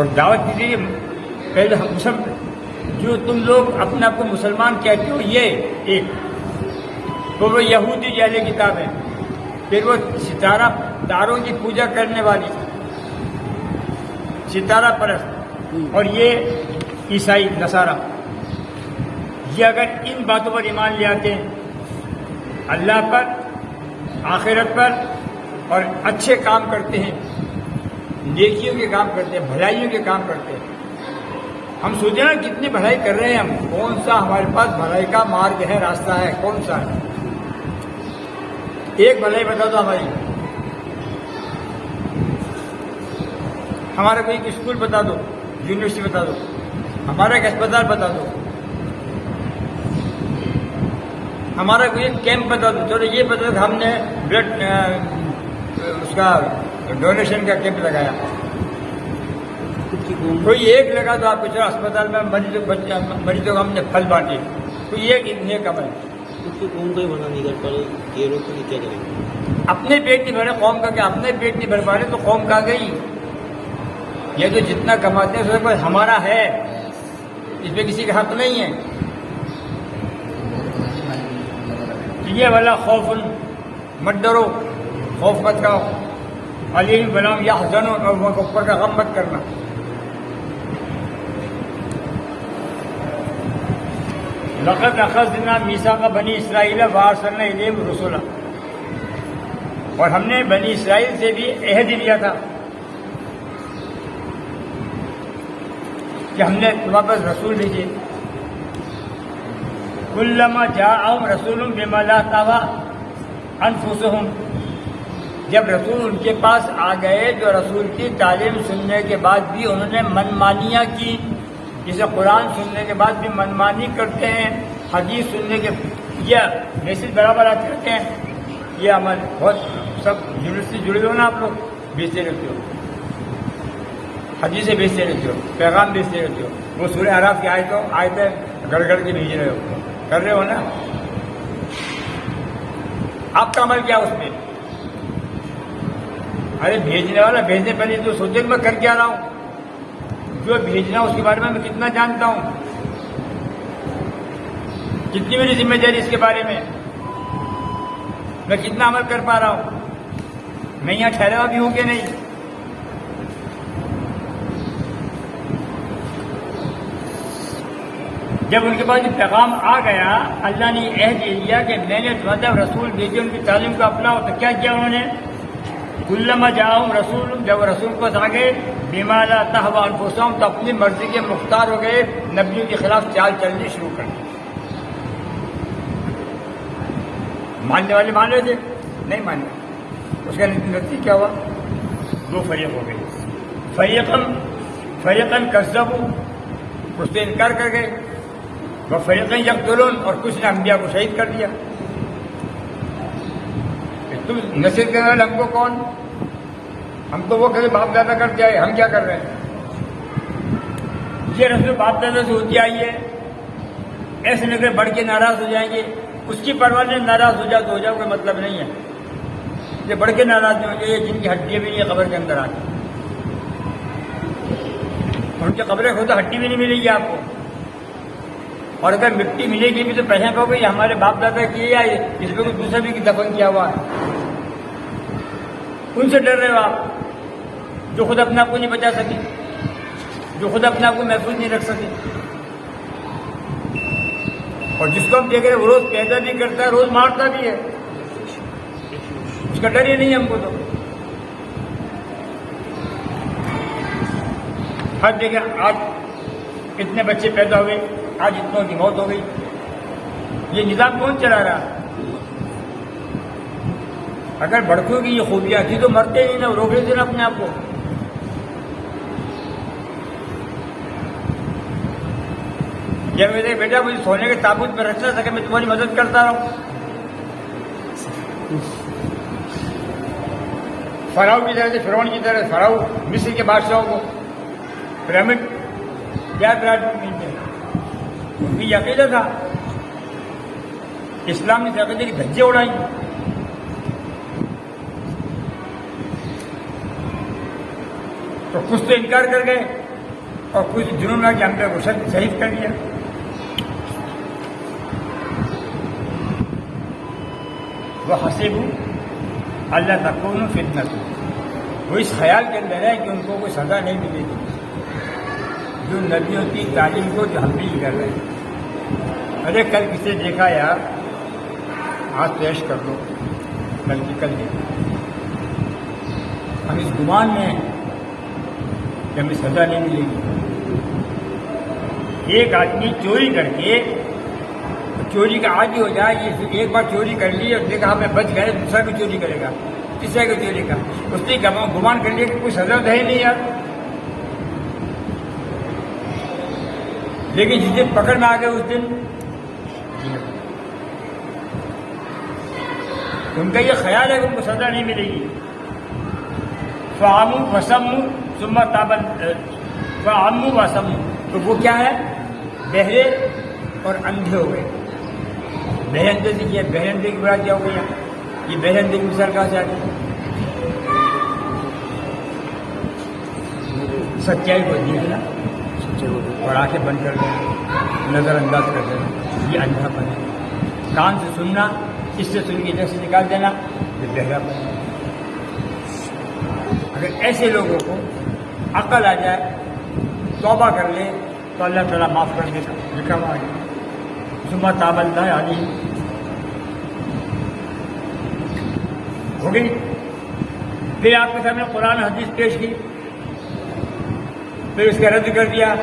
اور دعوت دیجیے پہلے ہم سب جو تم لوگ اپنے آپ کو مسلمان کہتے ہو یہ ایک تو وہ یہودی اہل کتاب ہے، پھر وہ ستارہ تاروں کی پوجا کرنے والی ستارہ پرست، اور یہ عیسائی نصارہ، یہ اگر ان باتوں پر ایمان لے آتے ہیں اللہ پر، آخرت پر، اور اچھے کام کرتے ہیں، نیکیوں کے کام کرتے ہیں، بھلائیوں کے کام کرتے ہیں، ہم سوچیں نا کتنی بھلائی کر رہے ہیں ہم، کون سا ہمارے پاس بھلائی کا مارگ ہے، راستہ ہے، کون سا ہے؟ ایک بھلائی بتا دو ہماری، ہمارا کوئی اسکول بتا دو، یونیورسٹی بتا دو، ہمارا ایک اسپتال بتا دو، ہمارا کوئی کیمپ بتا دو، چلو یہ بتا دو کہ ہم نے بلڈ اس کا ڈونیشن کا کیمپ لگایا، کوئی ایک لگا تو آپ کو چلو اسپتال میں مریضوں کو ہم نے پھل بانٹے، کوئی ایک نیک عمل، قوم کا ہی بنا نہیں کر پا رہے، یہ لوگ تو کیا کریں؟ اپنے پیٹ نہیں بھرے قوم کا، کہ اپنے پیٹ نہیں بھر پا رہے تو قوم کہاں گئی؟ یہ تو جتنا کماتے ہیں سب ہمارا ہے، اس پہ کسی کا حق نہیں ہے۔ یہ والا خوف مت ڈرو، خوف مت کھاؤ، علیہم بلام یحزنون، اور وہ اوپر کا غم مت کرنا۔ لقد اخذنا میثاق بنی اسرائیل وارسلنا الیہم رسلا، اور ہم نے بنی اسرائیل سے بھی عہد لیا تھا کہ ہم نے تمہارے پاس رسول بھیجے، کلما جاءہم رسول بما لا تہوی انفسہم، جب رسول ان کے پاس آ گئے جو رسول کی تعلیم سننے کے بعد بھی انہوں نے منمانیاں کی، جسے قرآن سننے کے بعد بھی منمانی کرتے ہیں، حدیث سننے کے یہ میسج برابر آتے رہتے ہیں، یہ عمل بہت سب یونیورسٹی جڑے ہو نا آپ لوگ، بیچتے رہتے ہو، حدیثیں بیچتے رہتے ہو، پیغام بیچتے رہتے ہو، وہ سورہ اعراف کی آیتیں گڑ گڑ کے بھیج رہے ہو، کر رہے ہو نا؟ آپ کا عمل کیا اس میں؟ ارے بھیجنے والا بھیجنے پہلے تو سوچے میں کر کے آ رہا ہوں، جو بھیجنا اس کے بارے میں کتنا جانتا ہوں، کتنی میری ذمہ داری اس کے بارے میں کتنا عمل کر پا رہا ہوں، میں یہاں ٹھہرا ہوا بھی ہوں کہ نہیں؟ جب ان کے پاس پیغام آ گیا، اللہ نے عہد لیا کہ میں نے مطلب رسول بھیجے، ان کی تعلیم کو اپناؤ، تو کیا کیا انہوں نے؟ کلما جاءہم رسول، جب رسول کو آ گئے، بما لا تہوی انفسہم، تو اپنی مرضی کے مختار ہو گئے، نبیوں کے خلاف چال چلنی شروع کر دی۔ ماننے والے مان رہے تھے، نہیں ماننے، اس کا نتیجہ کیا ہوا؟ دو فریق ہو گئے، فریقاً کذبوا، کچھ تو انکار کر گئے، وہ فریقاً یقتلون، اور کچھ نے انبیاء کو شہید کر دیا۔ تم نصیحت کرنے والے ہم کو کون؟ ہم تو وہ کہتے باپ دادا کرتے آئے، ہم کیا کر رہے ہیں؟ یہ رسم باپ دادا سے ہوتی آئی ہے، ایسے نہ کہ بڑھ کے ناراض ہو جائیں گے، اس کی پرواہ نہیں، ناراض ہو جاؤ تو ہو جاؤ، کوئی مطلب نہیں ہے، یہ بڑھ کے ناراض نہیں ہوں گے، یہ جن کی ہڈیاں بھی نہیں قبر کے اندر آتی، ان کی قبریں کھودو ہڈی بھی نہیں ملے گی آپ کو، اور اگر مٹی ملے گی بھی تو پہلے کہو گے یہ ہمارے باپ دادا کی ہے، اس میں کوئی دوسرا بھی دفن کیا ہوا ہے، ان سے ڈر رہے ہو آپ جو خود اپنے آپ کو نہیں بچا سکے، جو خود اپنے آپ کو محفوظ نہیں رکھ سکے، اور جس کو ہم دیکھ رہے ہیں وہ روز پیدا بھی کرتا ہے، روز مارتا بھی ہے، اس کا ڈر ہی نہیں ہم کو تو۔ ہر جگہ آج اتنے بچے پیدا ہوئے، آج اتنوں کی موت ہو گئی، یہ نظام کون چلا رہا؟ اگر بڑکوں کی یہ خوبیاں تھی تو مرتے ہی نہ، روک لیتے نا اپنے آپ کو۔ جب میرے بیٹا مجھے سونے کے تابوت میں رکھنا تھا کہ میں تمہاری مدد کرتا رہا ہوں، فراؤ کی طرح سے، فرعون کی طرح، فراؤ مصر کے بادشاہوں کو پیرامڈ کیا پیرامڈ ملتے ہیں، ان کی عقیدہ تھا، اسلام نے عقیدے کی دھجے اڑائی، تو کچھ تو انکار کر گئے، اور کچھ دنوں میں کہ ہم نے غسل شہید کر دیا. وہ حسب اللہ تکون فتنہ، وہ اس خیال کے اندر ہے کہ ان کو کوئی سزا نہیں ملے گی جو نبیوں کی تعلیم کو جو ہم بھی کر رہے ہیں. ارے کل کسے دیکھا یار، آج پیش کر دو، بلکہ کل دیکھا. ہم اس گمان میں ہیں کہ ہمیں سزا نہیں ملے گی. ایک آدمی چوری کر کے چوری کا عادی ہو جائے، یہ ایک بار چوری کر لی اور دیکھا ہمیں بچ گئے، دوسرا بھی چوری کرے گا، تیسرا بھی چوری کا، اس نے گمان کر لیا کہ کوئی سزا تو ہے نہیں یار. لیکن جس دن پکڑ میں آ گئے اس دن ان کا یہ خیال ہے کہ ان کو سزا نہیں ملے گی. فعموا وسموا ثم تابن فعموا وسموا، تو وہ کیا ہے؟ بہرے اور اندھے ہو گئے. بہرے اندھے سے کیا؟ بہرے اندھے کی برات کیا ہو گئی؟ یہ بہرے اندھے کی مثال کہاں سے آتی ہے؟ سچائی کو دیکھنا اور آنکھیں بند کر دینا، نظر انداز کر دینا، یہ اندھا پن ہے. کان سے سننا، اس سے سن کے ادھر سے نکال دینا، یہ بہرا پن ہے. اگر ایسے لوگوں کو عقل آ جائے، توبہ کر لے، تو اللہ تعالیٰ معاف کر دیتا. لکھا ہوا ہے ثم تاب اللہ علیہ. ہو گئی. پھر آپ کے سامنے قرآن حدیث پیش کی، پھر اس کا رد کر دیا،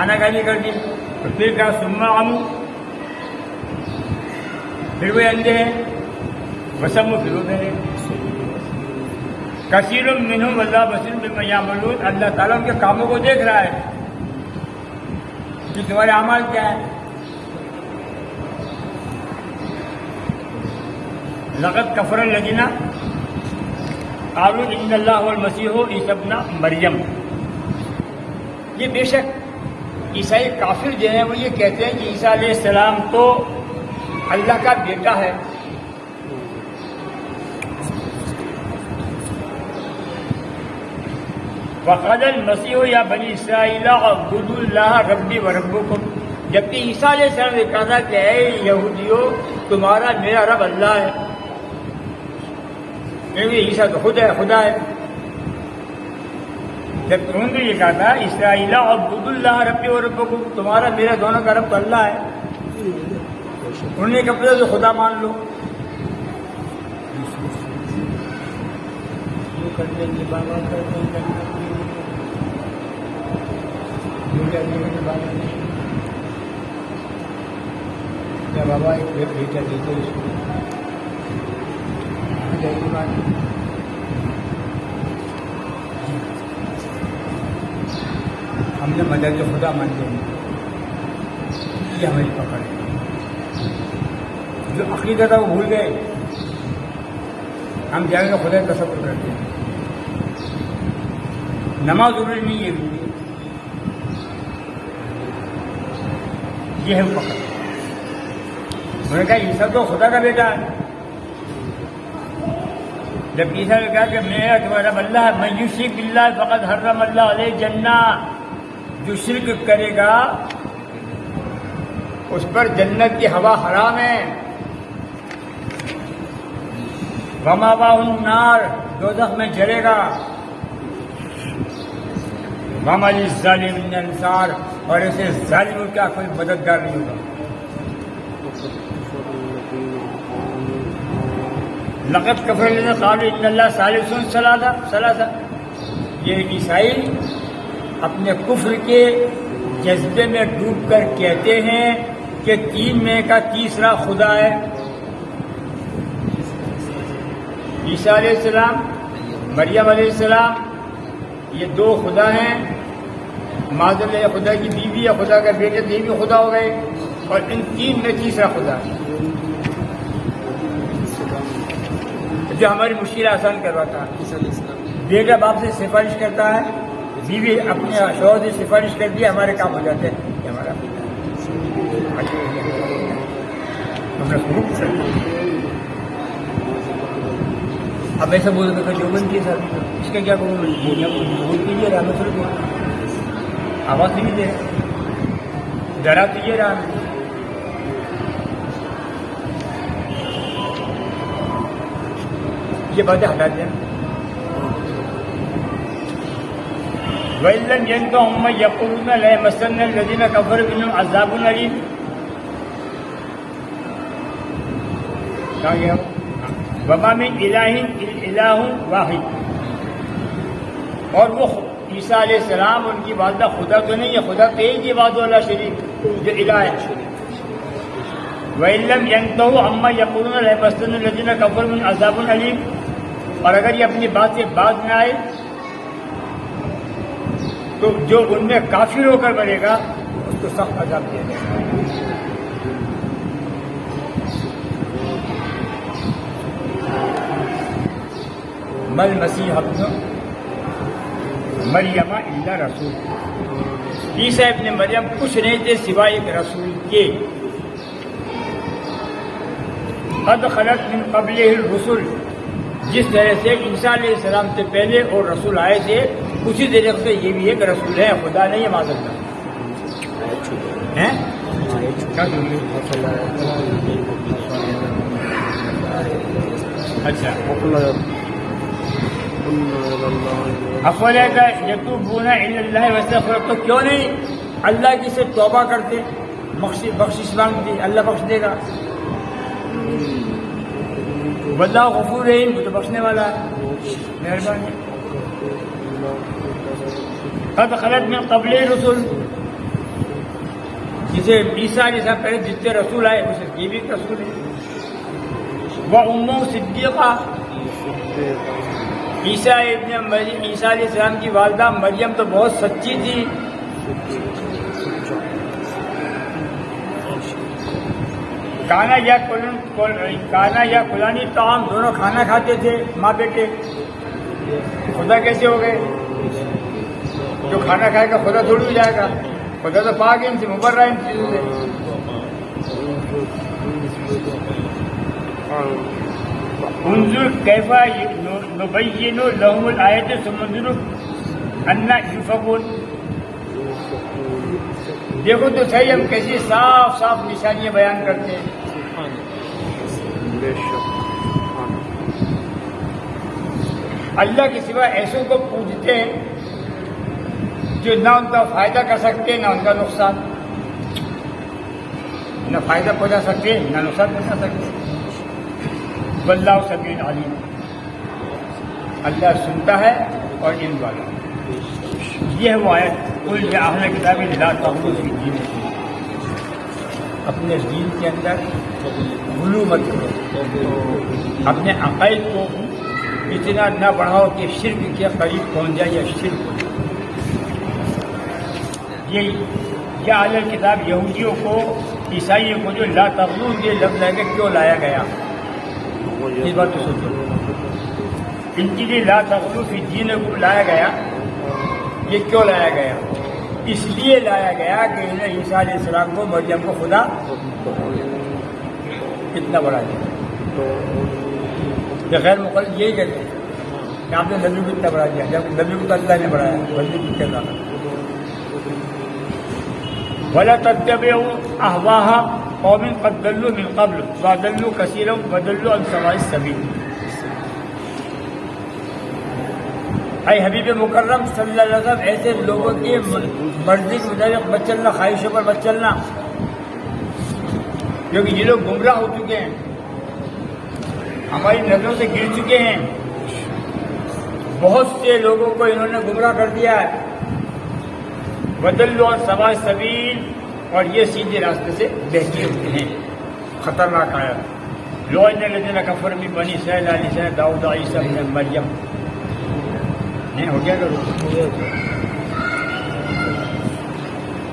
آناکانی کر دی، اور پھر کہا ثم عموا، پھر وہ اندھے ہیں، وسموا، پھر وہ بہرے. کثیر منہم اللہ بصیر بما یعملون، اللہ تعالیٰ ان کے کاموں کو دیکھ رہا ہے کہ تمہارے اعمال کیا ہے. لقد کفر الذین قالوا ان اللہ هو المسیح عیسی ابن مریم. یہ بے شک عیسائی کافر جو ہیں وہ یہ کہتے ہیں کہ عیسیٰ علیہ السلام تو اللہ کا بیٹا ہے. وقال المسیح یا بنی اسرائیل اعبدوا اللہ ربی وربکم، جبکہ عیسیٰ علیہ السلام نے کہا تھا کہ اے یہودیو تمہارا میرا رب اللہ ہے. کیونکہ عیسیٰ تو خود ہے، خدا ہے. جب انہوں نے یہ کہا تھا اسرائیل اعبدوا اللہ ربی وربکم، تمہارا میرا دونوں کا رب تو اللہ ہے، انہوں نے کہا تو خدا مان لو. کر دیں گے بابا، کر دیں گے کیا بابا ایک بیٹا دیتے اس کو ہم نے مدد خدا مانتے ہیں. یہ ہماری پکڑ ہے. جو عقیدہ تھا وہ بھول گئے. ہم جائیں گے خدا تصور کرتے ہیں. نماز ضروری نہیں ہے، یہ ہے پکڑ. انہوں نے کہا عیسیٰ تو خدا کا بیٹا ہے. جب عیسیٰ نے کہا کہ میرا تمہارا رب اللہ ہے، من یشرک باللہ فقد حرم اللہ علیہ جنہ، جو شرک کرے گا اس پر جنت کی ہوا حرام ہے. ومأواہ النار، دوزخ میں جلے گا. وما للظالمین من انصار، اور ایسے ظالموں کا کوئی مددگار نہیں ہوگا. لقد کفر الذین قالوا ان اللہ ثالث ثلاثہ. یہ عیسائی اپنے کفر کے جذبے میں ڈوب کر کہتے ہیں کہ تین میں کا تیسرا خدا ہے. عیسیٰ علیہ السلام، مریم علیہ السلام، یہ دو خدا ہیں. معاذ اللہ خدا کی بیوی یا خدا کا بیٹا، یہ بھی خدا ہو گئے، اور ان تین میں تیسرا خدا جو ہماری مشکل آسان کرواتا ہے. بیٹا باپ سے سفارش کرتا ہے، بیوی اپنے شوہر سے سفارش کرتی ہے، ہمارے کام ہو جاتے ہیں. یہ ہمارا اب ایسا بولتے تو جو بن کی سر اس کا کیا بول کیجیے رحمت اللہ. آواز نہیں دے ڈرا تو یہ رہا یہ باتیں ہٹا دیں وَإِلَّمْ يَنْتَهُمْ مَن يَقُولُونَ لَيَمَسَّنَّ الَّذِينَ كَفَرُوا مِنْهُمْ عَذَابٌ أَلِيمٌ کہاں گیا وَمَا مِنْ إِلَٰهٍ إِلَّا إِلَٰهٌ وَاحِدٌ اور وہ عیسیٰ علیہ السلام ان کی والدہ خدا تو نہیں ہے خدا تو ایک ہی وحدہ لا شریک جو الہ ہے وَإِلَّمْ يَنْتَهُوا عَمَّا يَقُولُونَ لَيَمَسَّنَّ الَّذِينَ كَفَرُوا مِنْهُمْ عَذَابٌ أَلِيمٌ اور اگر یہ اپنی بات سے باز نہ آئے تو جو ان میں کافر ہو کر بڑھے گا اس کو سخت عذاب دیا جائے گا مل مسیح ابن مریم الا رسول عیسیٰ ابن مریم کچھ نہیں تھے سوائے ایک رسول کے قد خلت من قبلہ الرسل جس طرح سے عیسیٰ علیہ السلام سے پہلے اور رسول آئے تھے اسی طریقے سے یہ بھی ایک رسول ہے خدا نہیں ہے معاذ اللہ ہیں اچھا افلا یتوبون الی اللہ واستغفروا تو کیوں نہیں اللہ کی سے توبہ کرتے بخشش مانگتے اللہ بخش دے گا واللہ غفور رحیم وہ تو بخشنے والا ہے مہربانی قد خلت من قبل رسول جسے عیسیٰ علیہ السلام پہلے جتنے رسول آئے اسے یہ بھی ایک رسول ہے وَأُمُّهُ صِدِّيقَةٌ عیسیٰ علیہ السلام کی والدہ مریم تو بہت سچی تھی کانا یا کلانی طعام دونوں کھانا کھاتے تھے ماں بیٹے خدا کیسے ہو گئے جو کھانا کھائے گا خدا تھوڑی ہو جائے گا خدا تو پاک ان سے مبرہ ان چیزوں سے انظر کیف نبین لهم الآیات ثم انظر انا یؤفکون دیکھو تو صحیح ہم کیسی صاف صاف نشانیاں بیان کرتے ہیں اللہ کے سوا ایسوں کو پوجتے ہیں جو نہ ان کا فائدہ کر سکتے نہ ان کا نقصان نہ فائدہ پہنچا سکتے نہ نقصان پہنچا سکتے واللہ سمیع علیم اللہ سنتا ہے اور علم والا یہ ہے وہ آیت قل یا اہل کتاب لا تغلوا فی دینکم اپنے دین کے اندر غلو مت کرو اپنے عقائد کو اتنا نہ بڑھاؤ کہ شرک کے قریب پہنچ جائے یا شرک ہو جائے یہ یا اہل کتاب یہودیوں کو عیسائیوں کو جو لا تغلوا یہ لفظ ہے کہ کیوں لایا گیا اس بات تو سوچو ان کے لیے لا تغلوا فی دینکم لایا گیا یہ کیوں لایا گیا اس لیے لایا گیا کہ انہیں عیسیٰ علیہ السلام کو مریم کو خدا کتنا بڑا دیا یہ غیر مقلد یہی کہتے ہیں کہ آپ نے نبی کو اتنا بڑا دیا جب نبی کو تو اللہ نے بڑھایا نبی کو کیا کہا وَلَا تَتَّبِعُوا أَهْوَاءَ قَوْمٍ قَدْ ضَلُّوا مِن قَبْلُ وَأَضَلُّوا كَثِيرًا وَضَلُّوا عَن سَوَاءِ السَّبِيلِ اے حبیب مکرم صلی اللہ علیہ وسلم ایسے لوگوں کی مرضی کے مطابق مت چلنا خواہشوں پر مت چلنا کیونکہ یہ لوگ گمراہ ہو چکے ہیں ہماری نظروں سے گر چکے ہیں بہت سے لوگوں کو انہوں نے گمراہ کر دیا ہے وَضَلُّوا عَن سَوَاءِ السَّبِيلِ اور یہ سیدھے راستے سے بہکے ہوتے ہیں خطرناک آیت لُعِنَ الَّذِينَ كَفَرُوا مِن بَنِي إِسْرَائِيلَ عَلَىٰ لِسَانِ دَاوُودَ وَعِيسَىٰ ابْنِ مَرْيَمَ ہو گیا